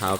1/2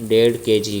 1.5 kg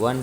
1